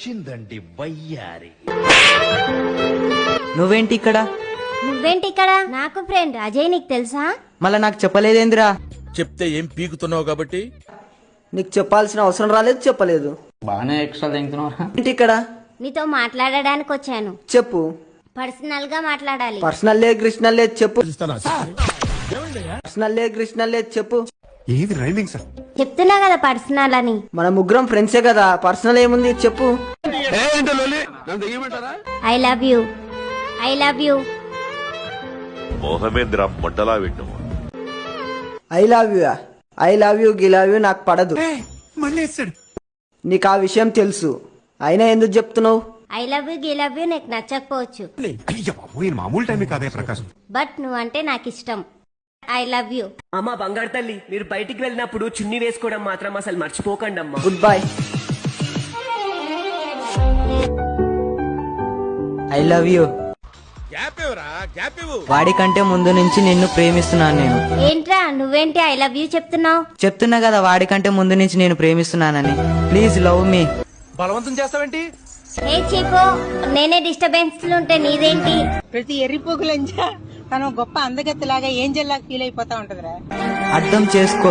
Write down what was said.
వచ్చిందండి వయ్యారి. నువ్వేంటి ఇక్కడ? నువ్వేంటి ఇక్కడ? నాకు ఫ్రెండ్ అజయ్, నీకు తెలుసా? మళ్ళా నాకు చెప్పలేదేందిరా? చెప్తే ఏం పీకుతున్నావు కాబట్టి నీకు చెప్పాల్సిన అవసరం రాలేదు, చెప్పలేదు. బాగానే ఎక్స్ట్రా తింటున్నారా? ఏంటి ఇక్కడ? నీతో మాట్లాడడానికి వచ్చాను. చెప్పు. పర్సనల్ గా మాట్లాడాలి. పర్సనల్ లేదు, కృష్ణల్ లేదు, చెప్పు. పర్సనల్ లేదు, కృష్ణల్ లేదు, చెప్పు. ఏది రైమింగ్ సార్? చెప్తున్నా కదా పర్సనల్ అని. మన ముగ్గురం ఫ్రెండ్సే కదా, పర్సనల్ ఏముంది చెప్పు. I love you, I love you. మోహమేంద్ర మండలా వింటు I love you, I love you, గిలవ్ యూ నాకు పడదు. మళ్ళీ వేస్తాడు. నీకు ఆ విషయం తెలుసు, అయినా ఎందుకు చెప్తున్నావు? ఐ లవ్ యూ గిలవ్ యూ నీకు నచ్చకపోవచ్చు, అయ్య బాబు, ఈయన మామూలు టైమే కాదే ప్రకాశం. బట్ నువ్వంటే నాకు ఇష్టం. I love you. అమ్మ బంగారు తల్లి, మీరు బయటికి వెళ్ళినప్పుడు చున్నీ వేసుకోవడం మాత్రం అసలు మర్చిపోకండి అమ్మా. Good bye. I love you. వాడికంటే ముందు నుంచి నిన్ను ప్రేమిస్తున్నాను నేను. ఏంట్రా నువ్వేంటి ఐ లవ్ యూ చెప్తున్నావు? చెప్తున్నా కదా, వాడికంటే ముందు నుంచి నేను ప్రేమిస్తున్నానని. ప్లీజ్ లవ్ మీ. బలవంతం చేస్తావేంటి? ఏ చీపో, నేనే డిస్టర్బెన్స్ ఉంటే నీదేంటి? ప్రతి ఎర్రిపోగులంజా తను గొప్ప అందగత్తెలాగా ఏంజల్ లాగా ఫీల్ అయిపోతా ఉంటదిరా. అర్థం చేసుకో.